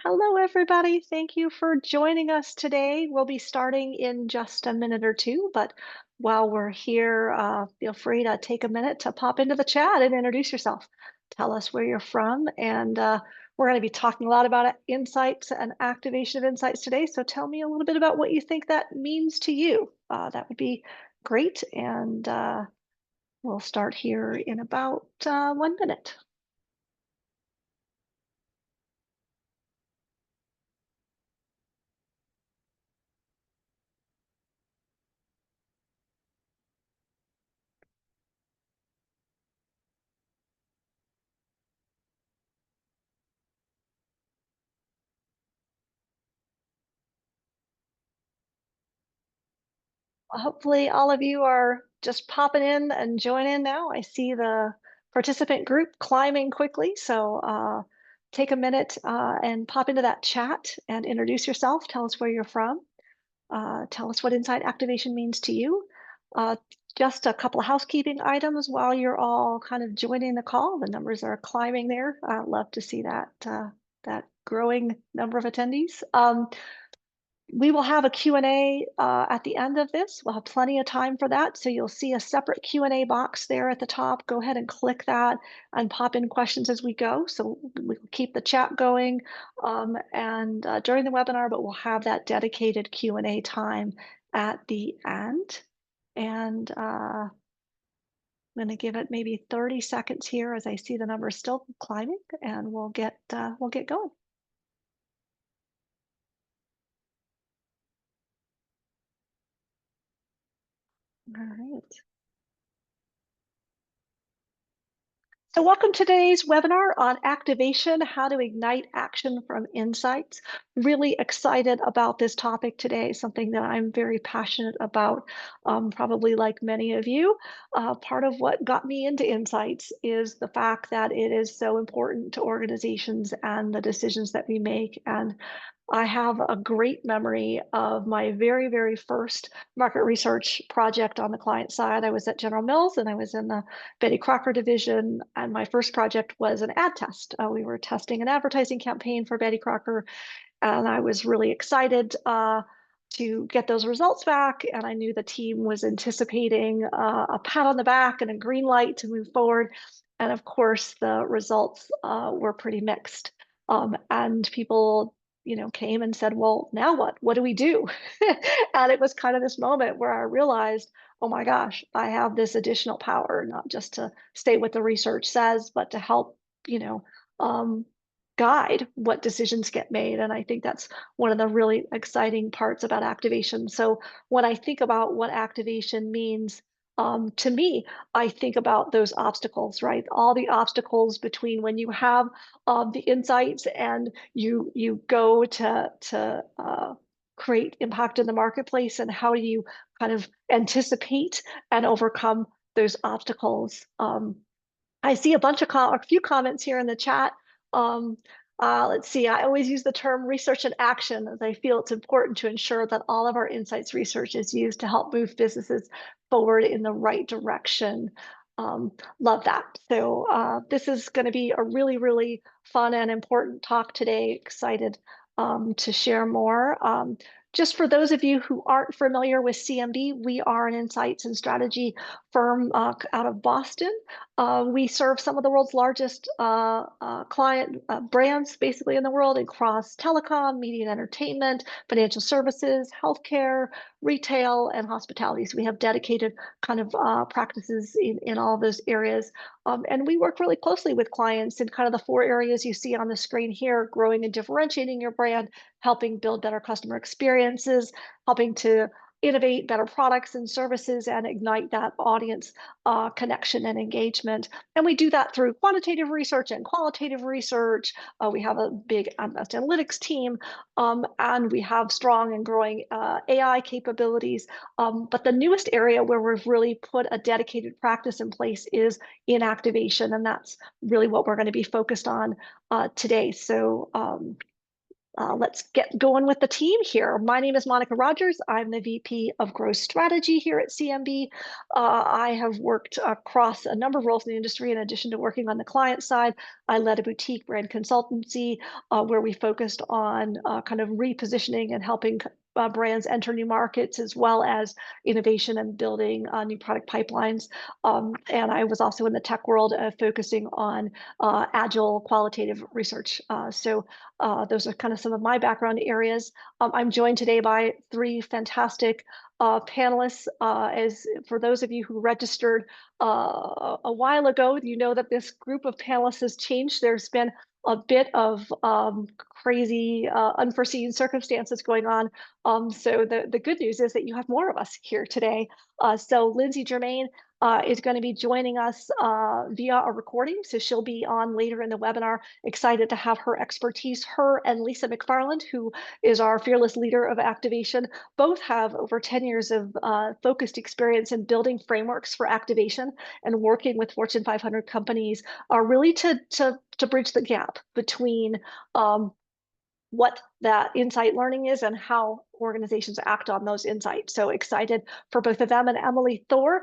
Hello, everybody. Thank you for joining us today. We'll be starting in just a minute or two, but while we're here, feel free to take a minute to pop into the chat and introduce yourself. Tell us where you're from, and we're going to be talking a lot about insights and activation of insights today. So tell me a little bit about what you think that means to you. That would be great, and we'll start here in about 1 minute. Hopefully all of you are just popping in and joining now. I see the participant group climbing quickly, so take a minute and pop into that chat and introduce yourself. Tell us where you're from. Tell us what insight activation means to you. Uh, just a couple of housekeeping items while you're all kind of joining the call. The numbers are climbing there. I'd love to see that growing number of attendees. We will have a Q&A at the end of this. We'll have plenty of time for that. So you'll see a separate Q&A box there at the top. Go ahead and click that and pop in questions as we go. So we'll keep the chat going and during the webinar, but we'll have that dedicated Q&A time at the end. And I'm going to give it maybe 30 seconds here as I see the numbers still climbing, and we'll get going. All right. So welcome to today's webinar on activation, how to ignite action from insights. Really excited about this topic today, something that I'm very passionate about, probably like many of you. Part of what got me into insights is the fact that it is so important to organizations and the decisions that we make. And I have a great memory of my very, very first market research project on the client side. I was at General Mills and I was in the Betty Crocker division, and my first project was an ad test. We were testing an advertising campaign for Betty Crocker, and I was really excited to get those results back. And I knew the team was anticipating a pat on the back and a green light to move forward. And of course, the results were pretty mixed. And people, came and said, "Well, now what? What do we do?" And it was kind of this moment where I realized, oh my gosh, I have this additional power, not just to say what the research says, but to help, you know, um, guide what decisions get made. And I think that's one of the really exciting parts about activation. So when I think about what activation means, to me, I think about those obstacles, right? All the obstacles between when you have the insights and you go to create impact in the marketplace, and how do you kind of anticipate and overcome those obstacles. I see a few comments here in the chat. Um, let's see, I always use the term research and action, as I feel it's important to ensure that all of our insights research is used to help move businesses forward in the right direction. Love that. So this is going to be a really, really fun and important talk today. Excited to share more. Just for those of you who aren't familiar with CMB, we are an insights and strategy firm out of Boston. We serve some of the world's largest client brands, basically in the world, across telecom, media and entertainment, financial services, healthcare, retail, and hospitality. So we have dedicated kind of practices in all of those areas. And we work really closely with clients in kind of the 4 areas you see on the screen here: growing and differentiating your brand, helping build better customer experiences, helping to innovate better products and services, and ignite that audience connection and engagement. And we do that through quantitative research and qualitative research. We have a big advanced analytics team, and we have strong and growing AI capabilities. But the newest area where we've really put a dedicated practice in place is in activation, and that's really what we're going to be focused on today. So Let's get going with the team here. My name is Monica Rogers. I'm the VP of Growth Strategy here at CMB. I have worked across a number of roles in the industry in addition to working on the client side. I led a boutique brand consultancy where we focused on kind of repositioning and helping brands enter new markets as well as innovation and building new product pipelines. And I was also in the tech world focusing on agile qualitative research. So those are kind of some of my background areas. I'm joined today by three fantastic panelists. As for those of you who registered a while ago, you know that this group of panelists has changed. There's been a bit of crazy, unforeseen circumstances going on. So the good news is that you have more of us here today. So Lindsay Germain is going to be joining us via a recording. So she'll be on later in the webinar. Excited to have her expertise. Her and Lisa McFarland, who is our fearless leader of activation, both have over 10 years of focused experience in building frameworks for activation and working with Fortune 500 companies, really to bridge the gap between what that insight learning is and how organizations act on those insights. So excited for both of them. And Emily Thor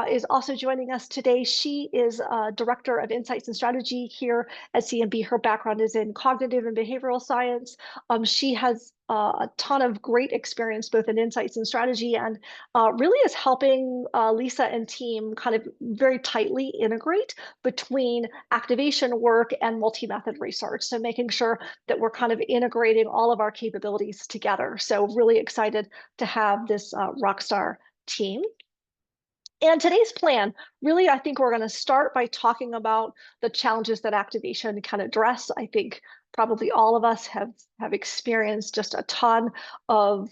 is also joining us today. She is Director of Insights and Strategy here at CMB. Her background is in cognitive and behavioral science. She has a ton of great experience both in insights and strategy and really is helping Lisa and team kind of very tightly integrate between activation work and multi-method research. So making sure that we're kind of integrating all of our capabilities together. So really excited to have this rockstar team. And today's plan, really, I think we're going to start by talking about the challenges that activation can address. I think probably all of us have experienced just a ton of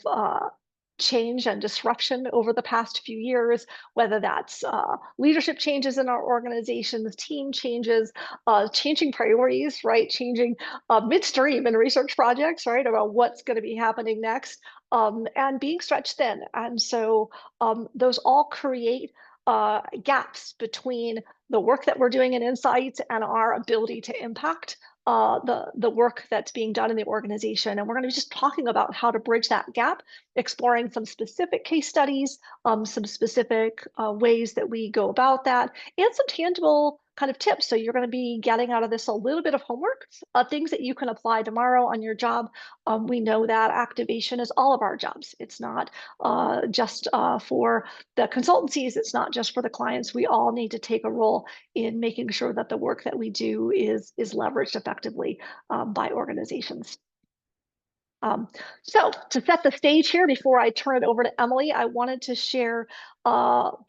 change and disruption over the past few years, whether that's leadership changes in our organizations, team changes, changing priorities, right? Changing midstream in research projects, right? About what's going to be happening next, and being stretched thin. And so those all create gaps between the work that we're doing in insights and our ability to impact the work that's being done in the organization. And we're going to be just talking about how to bridge that gap, exploring some specific case studies, some specific ways that we go about that, and some tangible kind of tips. So you're going to be getting out of this a little bit of homework, things that you can apply tomorrow on your job. We know that activation is all of our jobs. It's not just for the consultancies. It's not just for the clients. We all need to take a role in making sure that the work that we do is leveraged effectively by organizations. So to set the stage here, before I turn it over to Emily, I wanted to share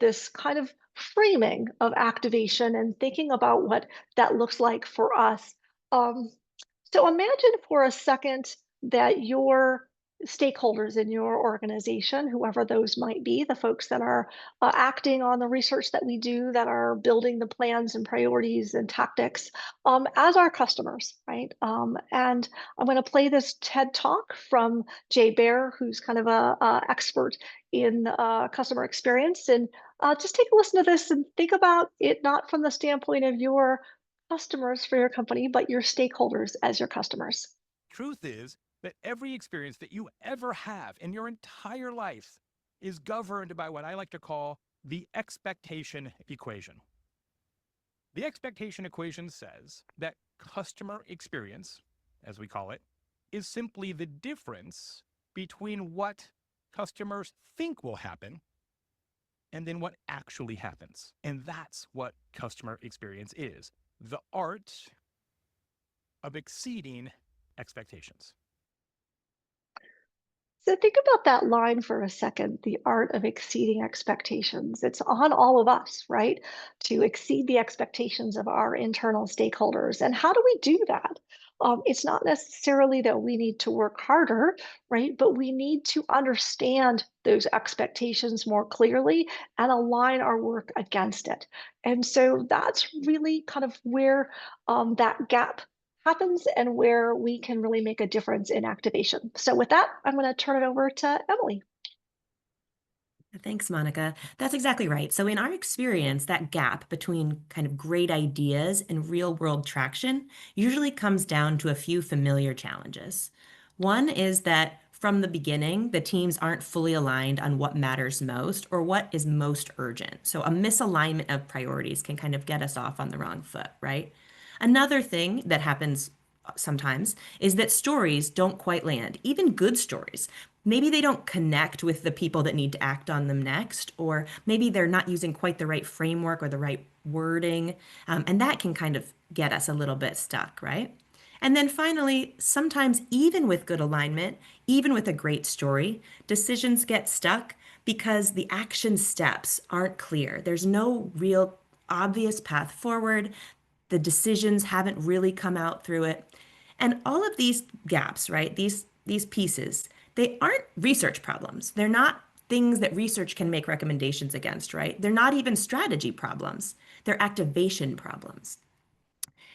this kind of framing of activation and thinking about what that looks like for us. Um, so imagine for a second that your stakeholders in your organization, whoever those might be, the folks that are acting on the research that we do, that are building the plans and priorities and tactics, as our customers, right? And I'm going to play this TED Talk from Jay Baer, who's kind of a expert in customer experience. And just take a listen to this and think about it not from the standpoint of your customers for your company, but your stakeholders as your customers. Truth is that every experience that you ever have in your entire life is governed by what I like to call the expectation equation. The expectation equation says that customer experience, as we call it, is simply the difference between what customers think will happen and then what actually happens. And that's what customer experience is: the art of exceeding expectations. So think about that line for a second, the art of exceeding expectations. It's on all of us, right? To exceed the expectations of our internal stakeholders. And how do we do that? It's not necessarily that we need to work harder, right? But we need to understand those expectations more clearly and align our work against it. And so that's really kind of where that gap happens and where we can really make a difference in activation. So with that, I'm going to turn it over to Emily. Thanks, Monica. That's exactly right. So, in our experience, that gap between kind of great ideas and real world traction usually comes down to a few familiar challenges. One is that from the beginning, the teams aren't fully aligned on what matters most or what is most urgent. So a misalignment of priorities can kind of get us off on the wrong foot, right? Another thing that happens sometimes is that stories don't quite land, even good stories. Maybe they don't connect with the people that need to act on them next, or maybe they're not using quite the right framework or the right wording. And that can kind of get us a little bit stuck, right? And then finally, sometimes even with good alignment, even with a great story, decisions get stuck because the action steps aren't clear. There's no real obvious path forward. The decisions haven't really come out through it. And all of these gaps, right? These pieces, they aren't research problems. They're not things that research can make recommendations against, right? They're not even strategy problems. They're activation problems.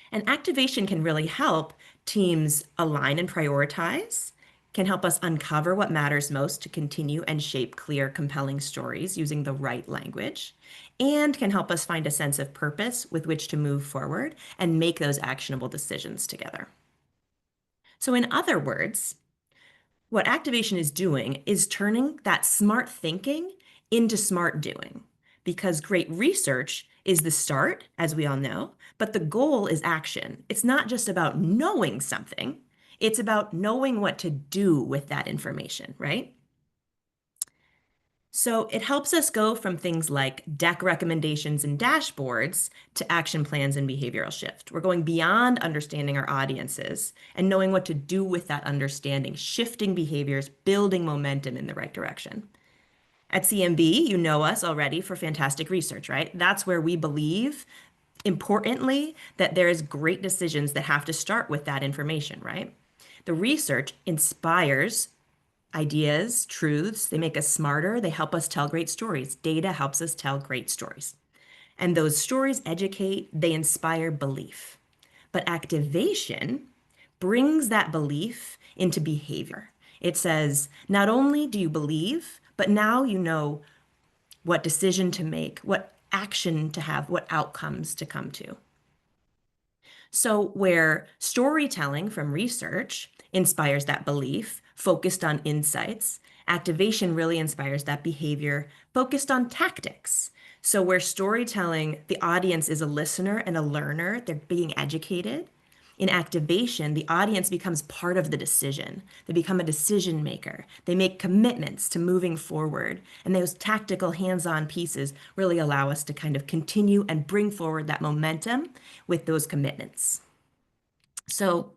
And activation can really help teams align and prioritize, can help us uncover what matters most to continue and shape clear, compelling stories using the right language, and can help us find a sense of purpose with which to move forward and make those actionable decisions together. So, in other words, what activation is doing is turning that smart thinking into smart doing. Because great research is the start, as we all know, but the goal is action. It's not just about knowing something, it's about knowing what to do with that information, right? So it helps us go from things like deck recommendations and dashboards to action plans and behavioral shift. We're going beyond understanding our audiences and knowing what to do with that understanding, shifting behaviors, building momentum in the right direction. At CMB, you know us already for fantastic research, right? That's where we believe, importantly, that there is great decisions that have to start with that information, right? The research inspires ideas, truths. They make us smarter. They help us tell great stories. Data helps us tell great stories. And those stories educate, they inspire belief. But activation brings that belief into behavior. It says, not only do you believe, but now you know what decision to make, what action to have, what outcomes to come to. So, where storytelling from research inspires that belief, focused on insights, activation really inspires that behavior, focused on tactics. So, where storytelling, the audience is a listener and a learner, they're being educated. In activation, the audience becomes part of the decision. They become a decision maker. They make commitments to moving forward. And those tactical hands-on pieces really allow us to kind of continue and bring forward that momentum with those commitments. So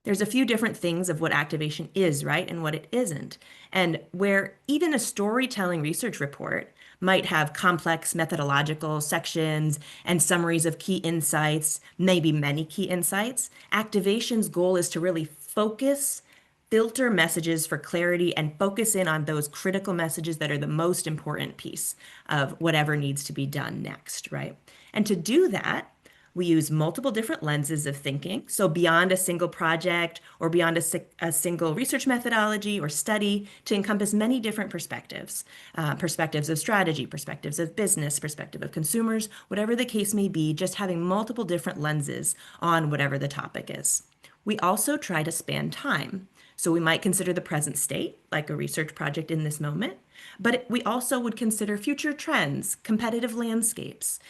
there's a few different things of what activation is, right? And what it isn't. And where even a storytelling research report might have complex methodological sections and summaries of key insights, maybe many key insights, activation's goal is to really focus, filter messages for clarity, and focus in on those critical messages that are the most important piece of whatever needs to be done next, right? And to do that, we use multiple different lenses of thinking. So beyond a single project or beyond a single research methodology or study to encompass many different perspectives, perspectives of strategy, perspectives of business, perspective of consumers, whatever the case may be, just having multiple different lenses on whatever the topic is. We also try to span time. So we might consider the present state, like a research project in this moment, but we also would consider future trends, competitive landscapes,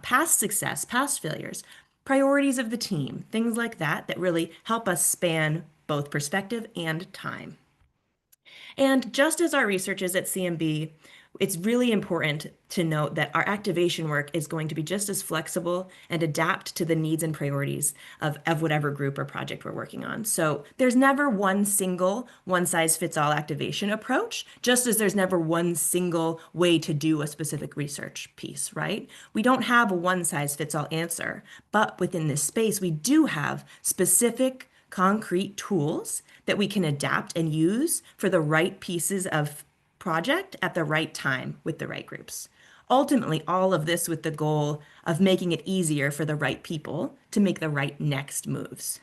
past success, past failures, priorities of the team, things like that, that really help us span both perspective and time. And just as our research is at CMB, it's really important to note that our activation work is going to be just as flexible and adapt to the needs and priorities of whatever group or project we're working on. So there's never one single one-size-fits-all activation approach, just as there's never one single way to do a specific research piece, right? We don't have a one-size-fits-all answer, but within this space, we do have specific concrete tools that we can adapt and use for the right pieces of project at the right time with the right groups. Ultimately, all of this with the goal of making it easier for the right people to make the right next moves.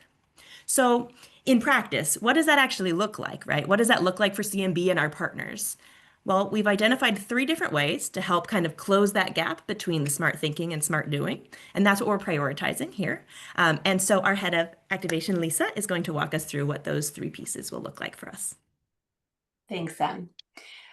So, in practice, what does that actually look like, right? What does that look like for CMB and our partners? Well, we've identified 3 different ways to help kind of close that gap between the smart thinking and smart doing. And that's what we're prioritizing here. And so our head of activation, Lisa, is going to walk us through what those 3 pieces will look like for us. Thanks, Em.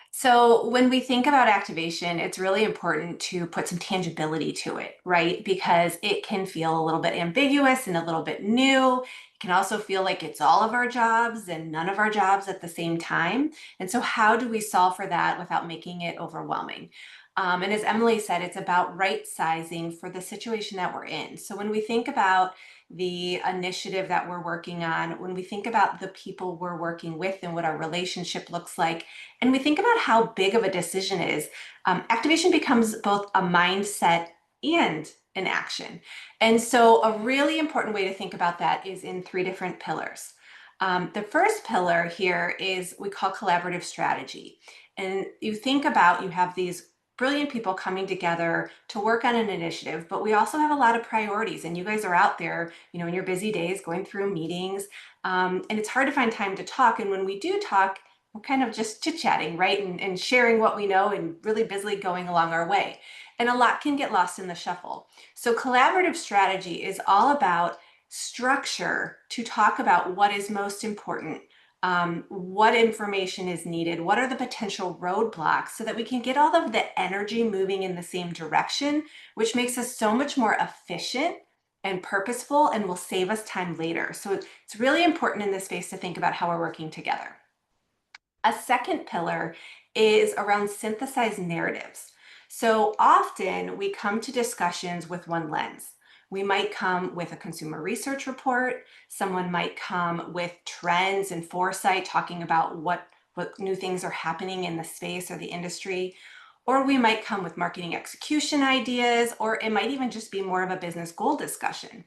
So when we think about activation, it's really important to put some tangibility to it, right? Because it can feel a little bit ambiguous and a little bit new. It can also feel like it's all of our jobs and none of our jobs at the same time. And so how do we solve for that without making it overwhelming? And as Emily said, it's about right sizing for the situation that we're in. So when we think about the initiative that we're working on, when we think about the people we're working with and what our relationship looks like, and we think about how big of a decision it is, activation becomes both a mindset and an action. And so a really important way to think about that is in 3 different pillars. The first pillar here is we call collaborative strategy. And you think about, you have these brilliant people coming together to work on an initiative, but we also have a lot of priorities, and you guys are out there, in your busy days going through meetings, and it's hard to find time to talk. And when we do talk, we're kind of just chit-chatting, right? And sharing what we know and really busily going along our way. And a lot can get lost in the shuffle. So collaborative strategy is all about structure to talk about what is most important, what information is needed, what are the potential roadblocks, so that we can get all of the energy moving in the same direction, which makes us so much more efficient and purposeful and will save us time later. So it's really important in this space to think about how we're working together. A second pillar is around synthesized narratives. So often we come to discussions with one lens. We might come with a consumer research report. Someone might come with trends and foresight, talking about what new things are happening in the space or the industry. Or we might come with marketing execution ideas, or it might even just be more of a business goal discussion.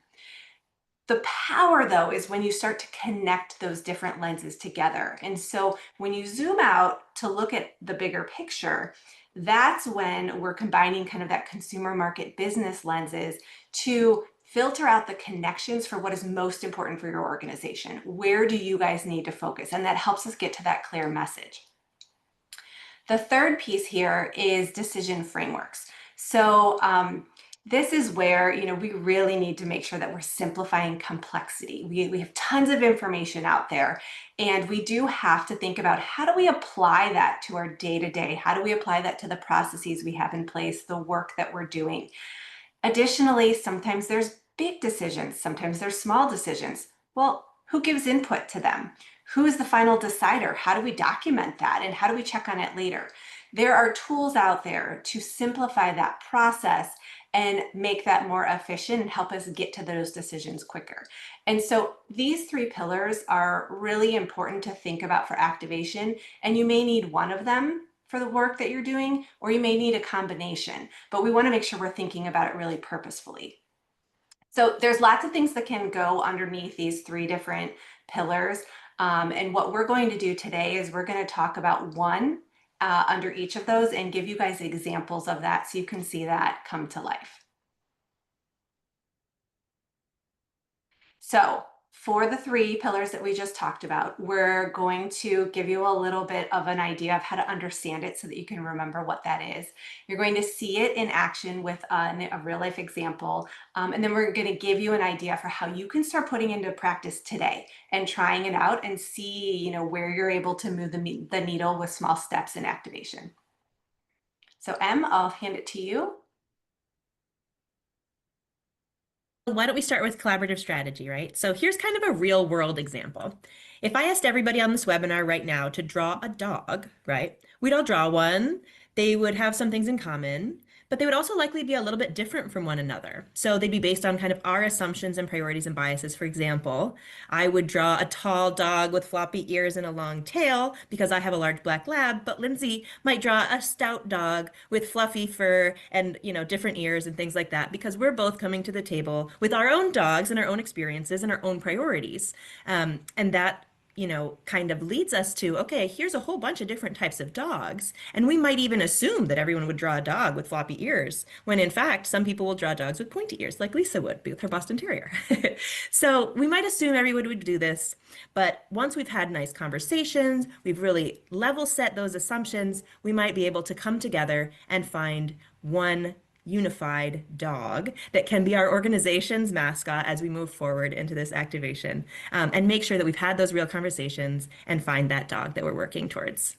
The power, though, is when you start to connect those different lenses together. And so when you zoom out to look at the bigger picture, that's when we're combining kind of that consumer market business lenses to filter out the connections for what is most important for your organization. Where do you guys need to focus? And that helps us get to that clear message. The third piece here is decision frameworks. So this is where, we really need to make sure that we're simplifying complexity. We have tons of information out there, and we do have to think about, how do we apply that to our day-to-day? How do we apply that to the processes we have in place, the work that we're doing? Additionally, sometimes there's big decisions, sometimes there's small decisions. Well, who gives input to them? Who is the final decider? How do we document that? And how do we check on it later? There are tools out there to simplify that process and make that more efficient and help us get to those decisions quicker. And so these 3 pillars are really important to think about for activation, and you may need one of them for the work that you're doing, or you may need a combination, but we want to make sure we're thinking about it really purposefully. So there's lots of things that can go underneath these 3 different pillars. And what we're going to do today is we're going to talk about one under each of those and give you guys examples of that so you can see that come to life. So for the 3 pillars that we just talked about, we're going to give you a little bit of an idea of how to understand it so that you can remember what that is. You're going to see it in action with a real life example. And then we're going to give you an idea for how you can start putting into practice today and trying it out and see, where you're able to move the needle with small steps in activation. So Em, I'll hand it to you. Why don't we start with collaborative strategy, right? So here's kind of a real world example. If I asked everybody on this webinar right now to draw a dog, right? We'd all draw one. They would have some things in common, but they would also likely be a little bit different from one another. So they'd be based on kind of our assumptions and priorities and biases. For example, I would draw a tall dog with floppy ears and a long tail because I have a large black lab, but Lindsay might draw a stout dog with fluffy fur and, different ears and things like that, because we're both coming to the table with our own dogs and our own experiences and our own priorities. And that kind of leads us to, okay, here's a whole bunch of different types of dogs. And we might even assume that everyone would draw a dog with floppy ears, when in fact, some people will draw dogs with pointy ears, like Lisa would with her Boston Terrier. So we might assume everyone would do this, but once we've had nice conversations, we've really level set those assumptions, we might be able to come together and find one unified dog that can be our organization's mascot as we move forward into this activation, and make sure that we've had those real conversations and find that dog that we're working towards.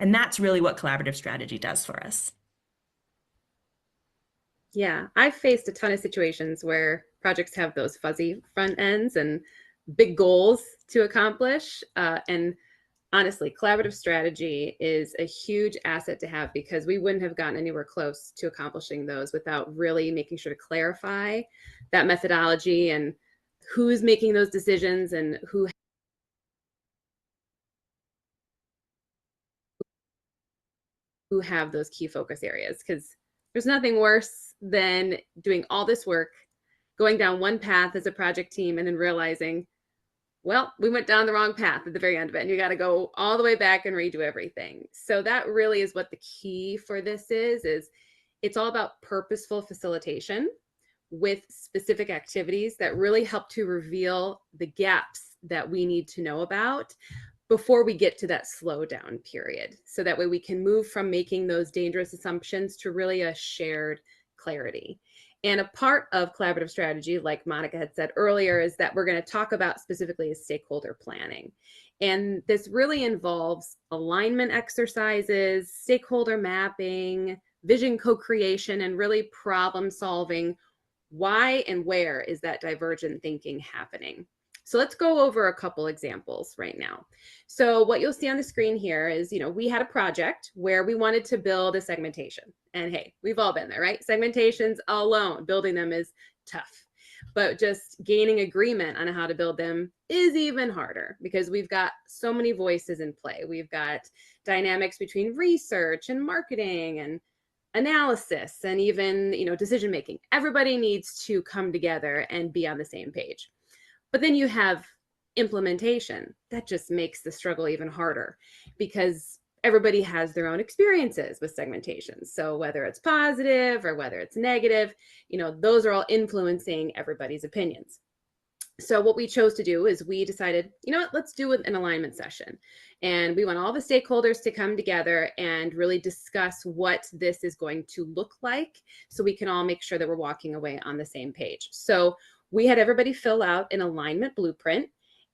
And that's really what collaborative strategy does for us. Yeah, I've faced a ton of situations where projects have those fuzzy front ends and big goals to accomplish. And honestly, collaborative strategy is a huge asset to have, because we wouldn't have gotten anywhere close to accomplishing those without really making sure to clarify that methodology and who's making those decisions and who have those key focus areas. Because there's nothing worse than doing all this work, going down one path as a project team, and then realizing, well, we went down the wrong path at the very end of it, and you got to go all the way back and redo everything. So that really is what the key for this is it's all about purposeful facilitation with specific activities that really help to reveal the gaps that we need to know about before we get to that slowdown period. So that way we can move from making those dangerous assumptions to really a shared clarity. And a part of collaborative strategy, like Monica had said earlier, is that we're going to talk about specifically is stakeholder planning. And this really involves alignment exercises, stakeholder mapping, vision co-creation, and really problem solving. Why and where is that divergent thinking happening? So let's go over a couple examples right now. So what you'll see on the screen here is, we had a project where we wanted to build a segmentation. And hey, we've all been there, right? Segmentations alone, building them is tough. But just gaining agreement on how to build them is even harder, because we've got so many voices in play. We've got dynamics between research and marketing and analysis and even, decision making. Everybody needs to come together and be on the same page. But then you have implementation. That just makes the struggle even harder, because everybody has their own experiences with segmentation. So whether it's positive or whether it's negative, those are all influencing everybody's opinions. So what we chose to do is we decided, let's do an alignment session. And we want all the stakeholders to come together and really discuss what this is going to look like, so we can all make sure that we're walking away on the same page. So we had everybody fill out an alignment blueprint.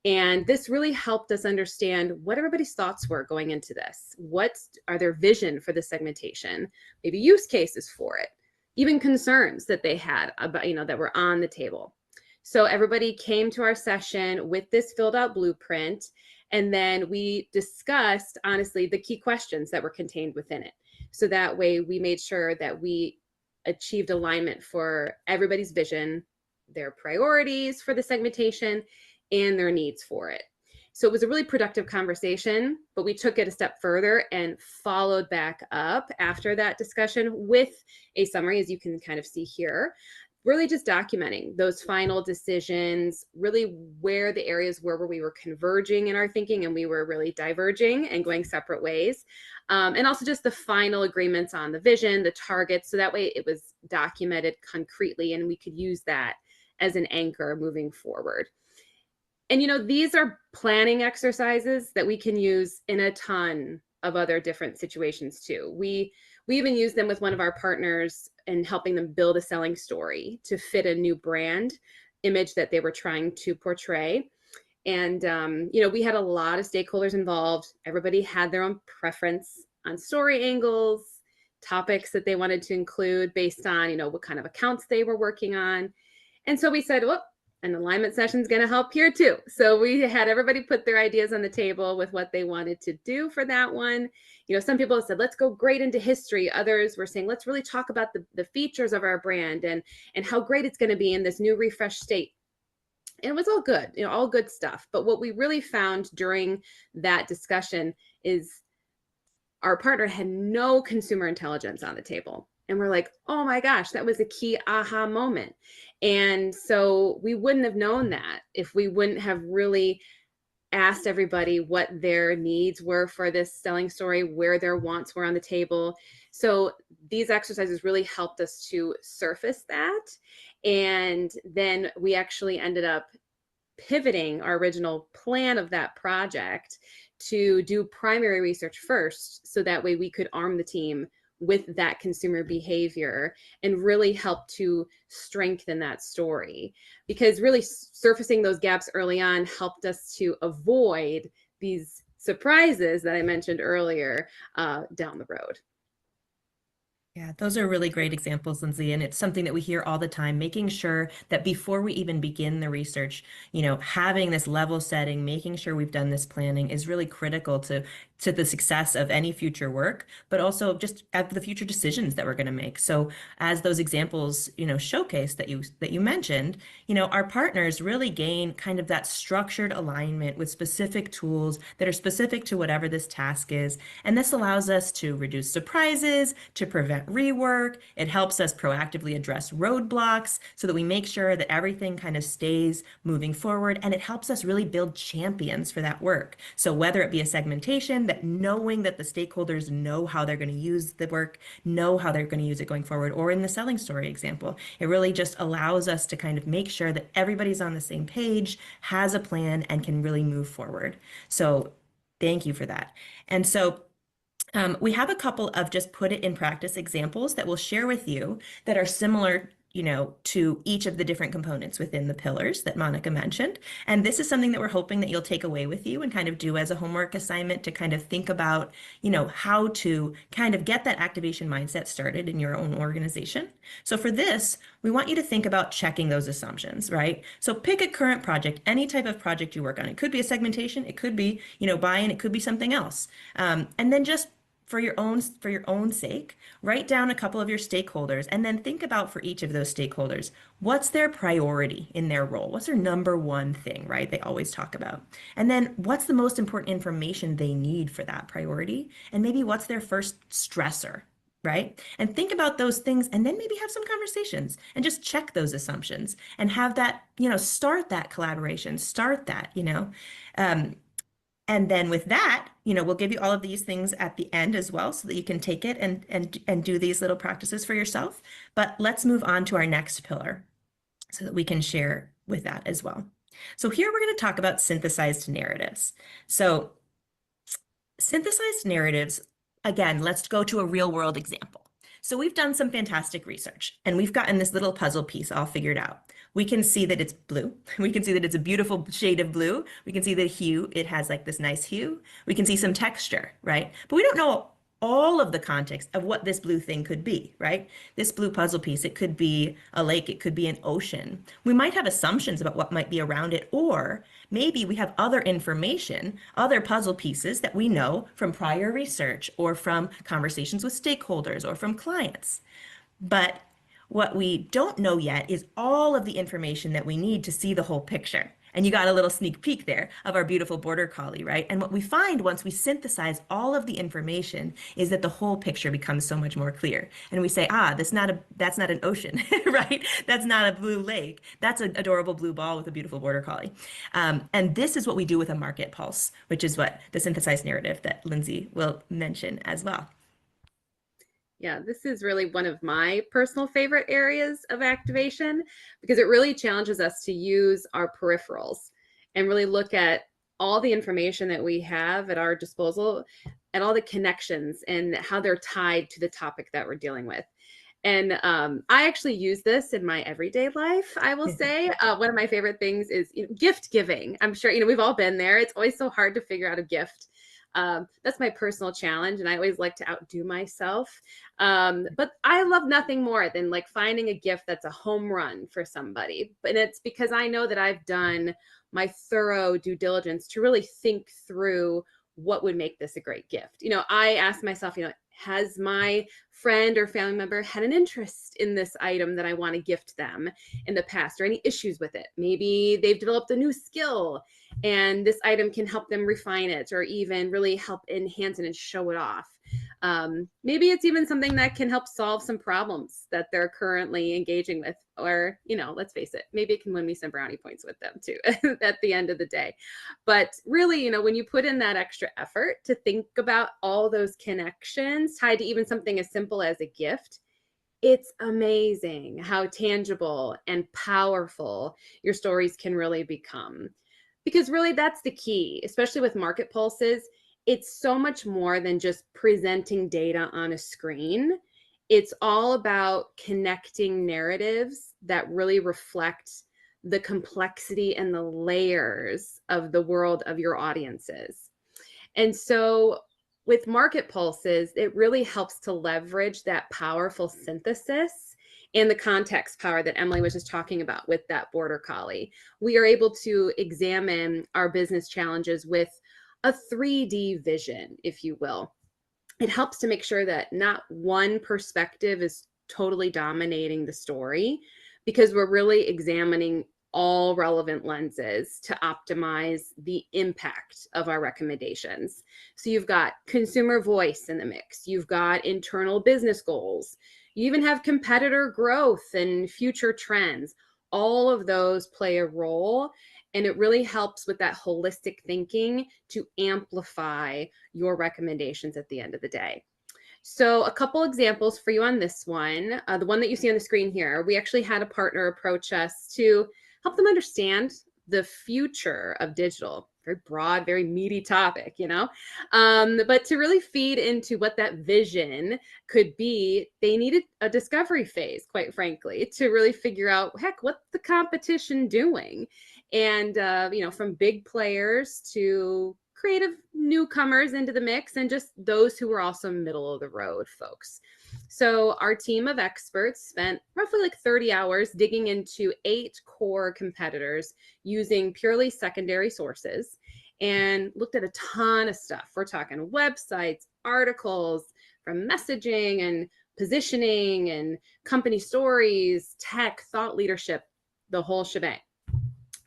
And this really helped us understand what everybody's thoughts were going into this. What are their vision for the segmentation? Maybe use cases for it, even concerns that they had about, that were on the table. So everybody came to our session with this filled out blueprint. And then we discussed, honestly, the key questions that were contained within it. So that way we made sure that we achieved alignment for everybody's vision, their priorities for the segmentation, and their needs for it. So it was a really productive conversation, but we took it a step further and followed back up after that discussion with a summary, as you can kind of see here, really just documenting those final decisions, really where the areas were where we were converging in our thinking and we were really diverging and going separate ways. And also just the final agreements on the vision, the targets, so that way it was documented concretely and we could use that as an anchor moving forward. And these are planning exercises that we can use in a ton of other different situations too. We even use them with one of our partners in helping them build a selling story to fit a new brand image that they were trying to portray. And, we had a lot of stakeholders involved. Everybody had their own preference on story angles, topics that they wanted to include based on, what kind of accounts they were working on. And so we said, well, an alignment session is going to help here too. So we had everybody put their ideas on the table with what they wanted to do for that one. Some people said, let's go great into history. Others were saying, let's really talk about the features of our brand and how great it's going to be in this new refreshed state. And it was all good, all good stuff. But what we really found during that discussion is our partner had no consumer intelligence on the table. And we're like, oh my gosh, that was a key aha moment. And so we wouldn't have known that if we wouldn't have really asked everybody what their needs were for this selling story, where their wants were on the table. So these exercises really helped us to surface that. And then we actually ended up pivoting our original plan of that project to do primary research first, so that way we could arm the team with that consumer behavior and really help to strengthen that story. Because really surfacing those gaps early on helped us to avoid these surprises that I mentioned earlier down the road. Yeah, those are really great examples, Lindsay, and it's something that we hear all the time, making sure that before we even begin the research, having this level setting, making sure we've done this planning is really critical to the success of any future work, but also just at the future decisions that we're going to make. So as those examples, showcase that you mentioned, our partners really gain kind of that structured alignment with specific tools that are specific to whatever this task is. And this allows us to reduce surprises, to prevent rework. It helps us proactively address roadblocks so that we make sure that everything kind of stays moving forward. And it helps us really build champions for that work. So whether it be a segmentation, that knowing that the stakeholders know how they're going to use the work, know how they're going to use it going forward, or in the selling story example, it really just allows us to kind of make sure that everybody's on the same page, has a plan, and can really move forward. So thank you for that. And so we have a couple of just put it in practice examples that we'll share with you that are similar to each of the different components within the pillars that Monica mentioned. And this is something that we're hoping that you'll take away with you and kind of do as a homework assignment to kind of think about, how to kind of get that activation mindset started in your own organization. So for this, we want you to think about checking those assumptions, right? So pick a current project, any type of project you work on. It could be a segmentation, it could be, buy-in, it could be something else. And then just for your own sake, write down a couple of your stakeholders and then think about for each of those stakeholders, what's their priority in their role? What's their number one thing, right? They always talk about. And then what's the most important information they need for that priority? And maybe what's their first stressor, right? And think about those things and then maybe have some conversations and just check those assumptions and have that, start that collaboration, start that, and then with that, we'll give you all of these things at the end as well so that you can take it and do these little practices for yourself. But let's move on to our next pillar so that we can share with that as well. So here we're going to talk about synthesized narratives. So synthesized narratives, again, let's go to a real world example. So we've done some fantastic research and we've gotten this little puzzle piece all figured out. We can see that it's blue. We can see that it's a beautiful shade of blue. We can see the hue. It has like this nice hue. We can see some texture, right? But we don't know all of the context of what this blue thing could be, right? This blue puzzle piece, it could be a lake, it could be an ocean. We might have assumptions about what might be around it, or maybe we have other information, other puzzle pieces that we know from prior research or from conversations with stakeholders or from clients. But what we don't know yet is all of the information that we need to see the whole picture. And you got a little sneak peek there of our beautiful border collie, right? And what we find once we synthesize all of the information is that the whole picture becomes so much more clear. And we say, that's not an ocean, right? That's not a blue lake. That's an adorable blue ball with a beautiful border collie. And this is what we do with a market pulse, which is what the synthesized narrative that Lindsay will mention as well. Yeah, this is really one of my personal favorite areas of activation because it really challenges us to use our peripherals and really look at all the information that we have at our disposal and all the connections and how they're tied to the topic that we're dealing with. And I actually use this in my everyday life, I will say. One of my favorite things is gift giving. I'm sure, we've all been there. It's always so hard to figure out a gift. That's my personal challenge, and I always like to outdo myself. But I love nothing more than like finding a gift that's a home run for somebody. And it's because I know that I've done my thorough due diligence to really think through what would make this a great gift. I ask myself, has my friend or family member had an interest in this item that I want to gift them in the past, or any issues with it? Maybe they've developed a new skill and this item can help them refine it or even really help enhance it and show it off. Maybe it's even something that can help solve some problems that they're currently engaging with, or, let's face it, maybe it can win me some brownie points with them too at the end of the day. But really, when you put in that extra effort to think about all those connections tied to even something as simple as a gift, it's amazing how tangible and powerful your stories can really become. Because really, that's the key, especially with market pulses. It's so much more than just presenting data on a screen. It's all about connecting narratives that really reflect the complexity and the layers of the world of your audiences. And so with market pulses, it really helps to leverage that powerful synthesis and the context power that Emily was just talking about with that border collie. We are able to examine our business challenges with a 3D vision, if you will. It helps to make sure that not one perspective is totally dominating the story, because we're really examining all relevant lenses to optimize the impact of our recommendations. So you've got consumer voice in the mix, you've got internal business goals, you even have competitor growth and future trends. All of those play a role, and it really helps with that holistic thinking to amplify your recommendations at the end of the day. So a couple examples for you on this one. The one that you see on the screen here, we actually had a partner approach us to help them understand the future of digital. Very broad, very meaty topic, but to really feed into what that vision could be, they needed a discovery phase, quite frankly, to really figure out, heck, what's the competition doing? And, from big players to creative newcomers into the mix, and just those who were also middle of the road folks. So our team of experts spent roughly like 30 hours digging into 8 core competitors using purely secondary sources, and looked at a ton of stuff. We're talking websites, articles, from messaging and positioning and company stories, tech, thought leadership, the whole shebang.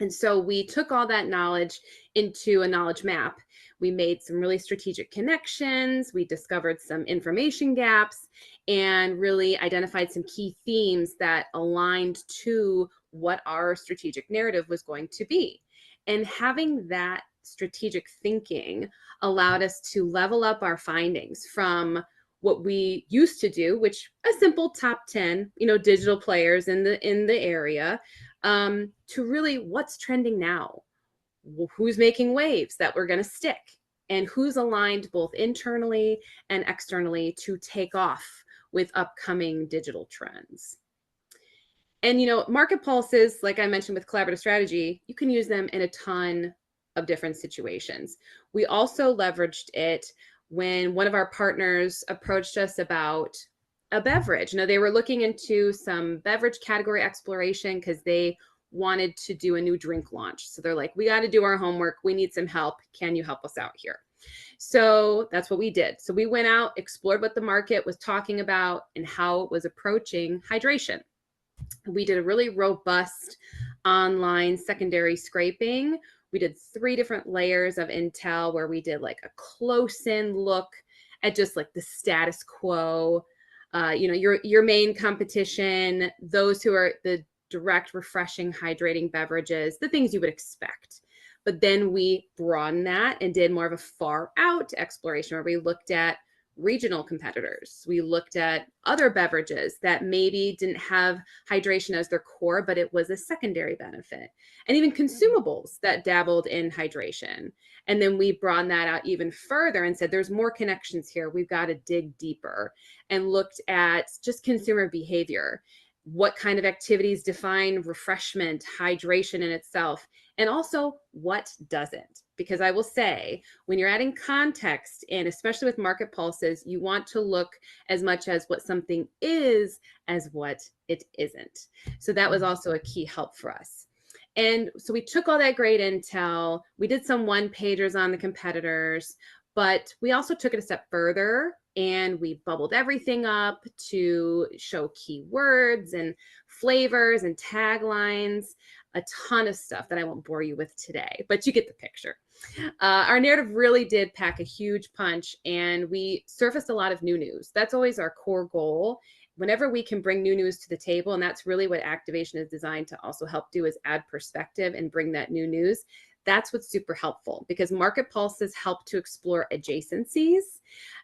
And so we took all that knowledge into a knowledge map. We made some really strategic connections. We discovered some information gaps and really identified some key themes that aligned to what our strategic narrative was going to be. And having that strategic thinking allowed us to level up our findings from what we used to do, which a simple top 10, digital players in the area, to really what's trending now, who's making waves that we're going to stick, and who's aligned both internally and externally to take off with upcoming digital trends. And, market pulses, like I mentioned with collaborative strategy, you can use them in a ton of different situations. We also leveraged it when one of our partners approached us about a beverage. They were looking into some beverage category exploration because they wanted to do a new drink launch. So they're like, we got to do our homework. We need some help. Can you help us out here? So that's what we did. So we went out, explored what the market was talking about and how it was approaching hydration. We did a really robust online secondary scraping. We did 3 different layers of intel where we did like a close-in look at just like the status quo, your main competition, those who are the direct, refreshing, hydrating beverages, the things you would expect. But then we broadened that and did more of a far out exploration where we looked at regional competitors. We looked at other beverages that maybe didn't have hydration as their core, but it was a secondary benefit, and even consumables that dabbled in hydration. And then we broadened that out even further and said, there's more connections here. We've got to dig deeper, and looked at just consumer behavior. What kind of activities define refreshment, hydration in itself, and also what doesn't? Because I will say, when you're adding context in, especially with market pulses, you want to look as much as what something is as what it isn't. So that was also a key help for us. And so we took all that great intel, we did some one-pagers on the competitors, but we also took it a step further, and we bubbled everything up to show keywords and flavors and taglines. a ton of stuff that I won't bore you with today, but you get the picture. Our narrative really did pack a huge punch, and we surfaced a lot of new news. That's always our core goal. Whenever we can bring new news to the table, and that's really what activation is designed to also help do, is add perspective and bring that new news. That's what's super helpful, because market pulses help to explore adjacencies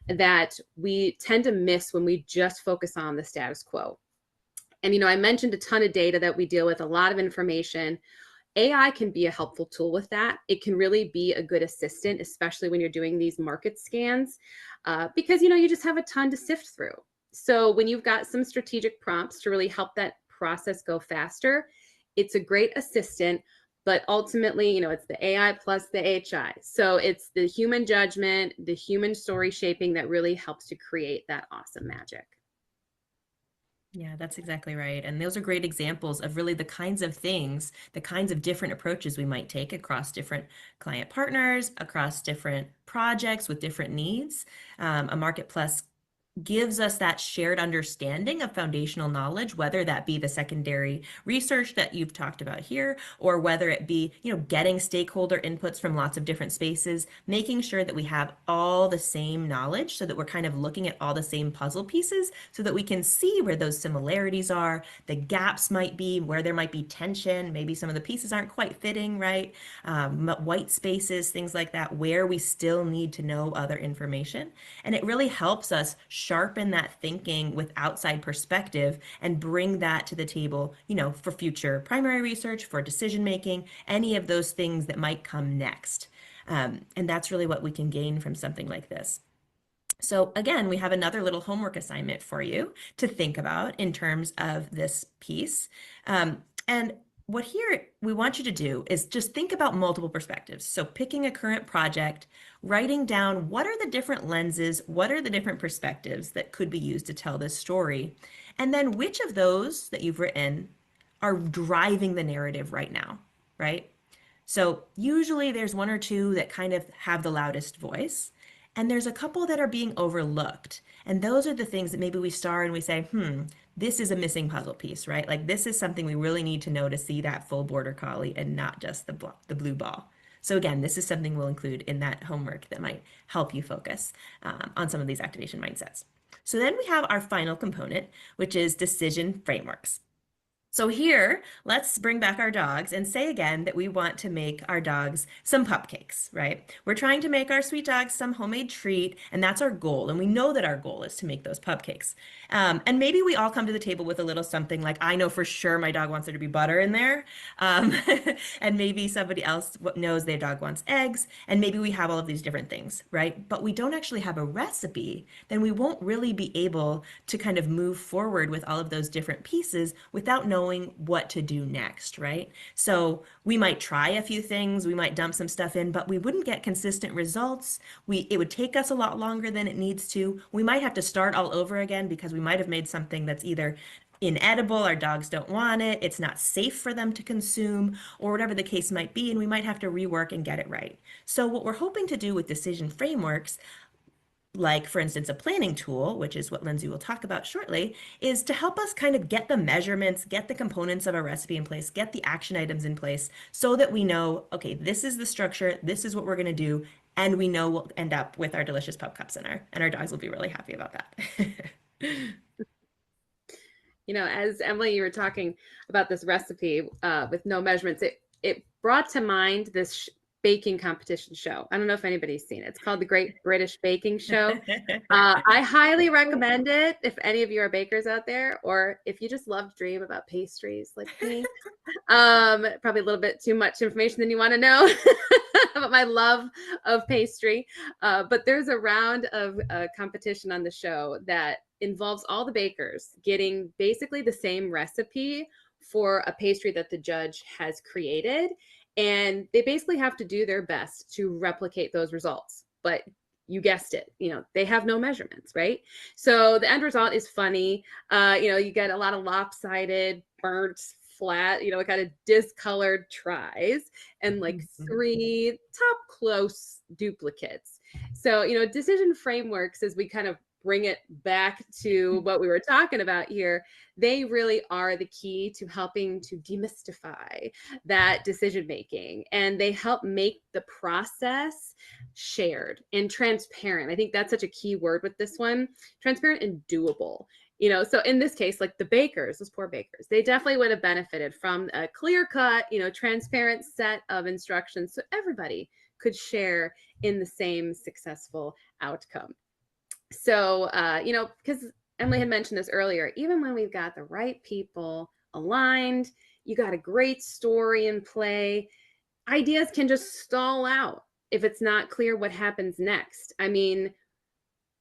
that we tend to miss when we just focus on the status quo. And, you know, I mentioned a ton of data that we deal with, a lot of information. AI can be a helpful tool with that. It can really be a good assistant, especially when you're doing these market scans, because, you know, you just have a ton to sift through. So when you've got some strategic prompts to really help that process go faster, it's a great assistant. But ultimately, you know, it's the AI plus the HI. So it's the human judgment, the human story shaping that really helps to create that awesome magic. Yeah, that's exactly right. And those are great examples of really the kinds of things, the kinds of different approaches we might take across different client partners, across different projects with different needs. A Market Plus gives us that shared understanding of foundational knowledge, whether that be the secondary research that you've talked about here, or whether it be, you know, getting stakeholder inputs from lots of different spaces, making sure that we have all the same knowledge so that we're kind of looking at all the same puzzle pieces so that we can see where those similarities are, the gaps might be, where there might be tension, maybe some of the pieces aren't quite fitting, right? White spaces, things like that, where we still need to know other information. And it really helps us sharpen that thinking with outside perspective and bring that to the table, you know, for future primary research, for decision making, any of those things that might come next. And that's really what we can gain from something like this. So again, we have another little homework assignment for you to think about in terms of this piece. And what here we want you to do is just think about multiple perspectives. So picking a current project, writing down what are the different lenses, what are the different perspectives that could be used to tell this story, and then which of those that you've written are driving the narrative right now, right? So usually there's one or two that kind of have the loudest voice, and there's a couple that are being overlooked. And those are the things that maybe we star and we say, this is a missing puzzle piece, right? Like this is something we really need to know to see that full border collie and not just the blue ball. So again, this is something we'll include in that homework that might help you focus on some of these activation mindsets. So then we have our final component, which is decision frameworks. So here, let's bring back our dogs and say again that we want to make our dogs some pupcakes, right? We're trying to make our sweet dogs some homemade treat, and that's our goal. And we know that our goal is to make those pupcakes. And maybe we all come to the table with a little something like, I know for sure my dog wants there to be butter in there. And maybe somebody else knows their dog wants eggs. And maybe we have all of these different things, right? But we don't actually have a recipe, then we won't really be able to kind of move forward with all of those different pieces without knowing what to do next, right? So we might try a few things, we might dump some stuff in, but we wouldn't get consistent results. It would take us a lot longer than it needs to. We might have to start all over again because we might have made something that's either inedible, our dogs don't want it, it's not safe for them to consume, or whatever the case might be, and we might have to rework and get it right. So what we're hoping to do with decision frameworks, like for instance, a planning tool, which is what Lindsay will talk about shortly, is to help us kind of get the measurements, get the components of a recipe in place, get the action items in place so that we know, okay, this is the structure, this is what we're going to do, and we know we'll end up with our delicious pup cups and our dogs will be really happy about that. You know, as Emily, you were talking about this recipe with no measurements, it brought to mind this baking competition show. I don't know if anybody's seen it. It's called the Great British Baking Show. I highly recommend it if any of you are bakers out there, or if you just love to dream about pastries like me. Probably a little bit too much information than you want to know about my love of pastry. But there's a round of competition on the show that involves all the bakers getting basically the same recipe for a pastry that the judge has created. And they basically have to do their best to replicate those results. But you guessed it, you know, they have no measurements, right? So the end result is funny. You know, you get a lot of lopsided, burnt, flat, you know, kind of discolored tries and like 3 top close duplicates. So, you know, decision frameworks, as we kind of bring it back to what we were talking about here, they really are the key to helping to demystify that decision making, and they help make the process shared and transparent. I think that's such a key word with this one: transparent and doable. So in this case, like the bakers, those poor bakers, they definitely would have benefited from a clear cut, transparent set of instructions so everybody could share in the same successful outcome. So, because Emily had mentioned this earlier, even when we've got the right people aligned, you got a great story in play, ideas can just stall out if it's not clear what happens next. I mean,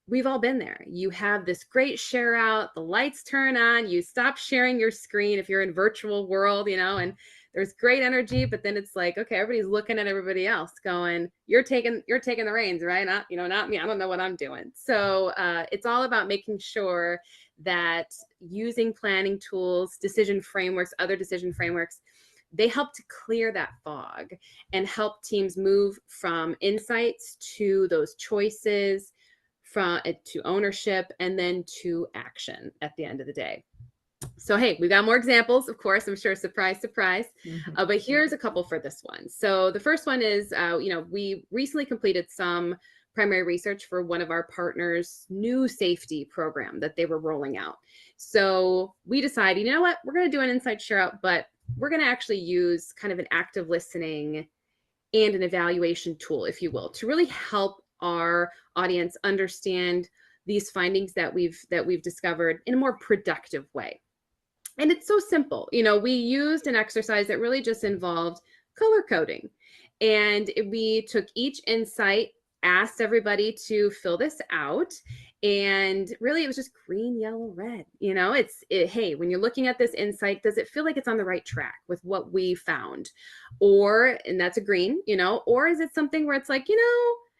we've all been there. You have this great share out, the lights turn on, you stop sharing your screen if you're in virtual world, and there's great energy, but then it's like, okay, everybody's looking at everybody else going, you're taking the reins, right? Not me. I don't know what I'm doing. So it's all about making sure that using planning tools, decision frameworks, other decision frameworks, they help to clear that fog and help teams move from insights to those choices, to ownership, and then to action at the end of the day. So, hey, we've got more examples, of course, I'm sure, surprise, surprise. But here's a couple for this one. So the first one is, we recently completed some primary research for one of our partners' new safety program that they were rolling out. So we decided, you know what, we're going to do an insight share out, but we're going to actually use kind of an active listening and an evaluation tool, if you will, to really help our audience understand these findings that we've discovered in a more productive way. And it's so simple. We used an exercise that really just involved color coding. And we took each insight, asked everybody to fill this out. And really, it was just green, yellow, red. Hey, when you're looking at this insight, does it feel like it's on the right track with what we found? And that's a green, or is it something where it's like,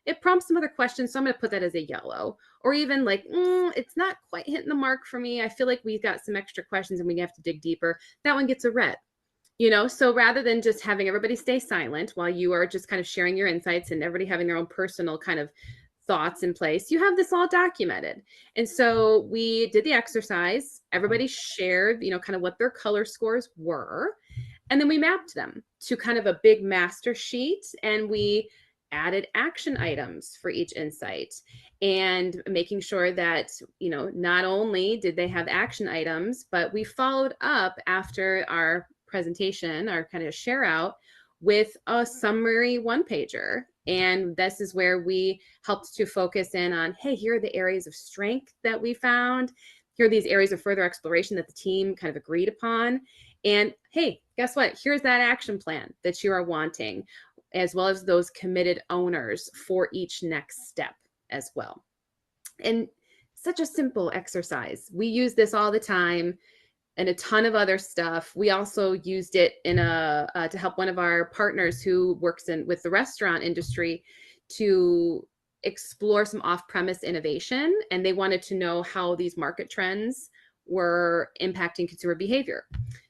it prompts some other questions, so I'm going to put that as a yellow. Or even like, it's not quite hitting the mark for me. I feel like we've got some extra questions and we have to dig deeper. That one gets a red. So rather than just having everybody stay silent while you are just kind of sharing your insights and everybody having their own personal kind of thoughts in place, you have this all documented. And so we did the exercise. Everybody shared, kind of what their color scores were. And then we mapped them to kind of a big master sheet, and we added action items for each insight, and making sure that, not only did they have action items, but we followed up after our presentation, our kind of share out, with a summary one-pager. And this is where we helped to focus in on, hey, here are the areas of strength that we found. Here are these areas of further exploration that the team kind of agreed upon. And hey, guess what? Here's that action plan that you are wanting, as well as those committed owners for each next step as well. And such a simple exercise. We use this all the time and a ton of other stuff. We also used it in to help one of our partners who works with the restaurant industry to explore some off-premise innovation. And they wanted to know how these market trends were impacting consumer behavior.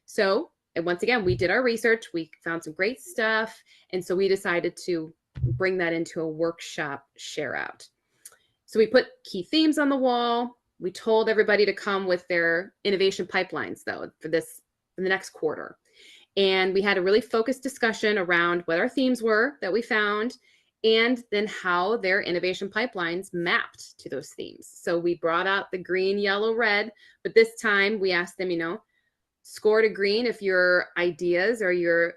So, and once again, we did our research, we found some great stuff. And so we decided to bring that into a workshop share out. So we put key themes on the wall. We told everybody to come with their innovation pipelines, though, for the next quarter. And we had a really focused discussion around what our themes were that we found, and then how their innovation pipelines mapped to those themes. So we brought out the green, yellow, red, but this time we asked them, score a green if your ideas or your,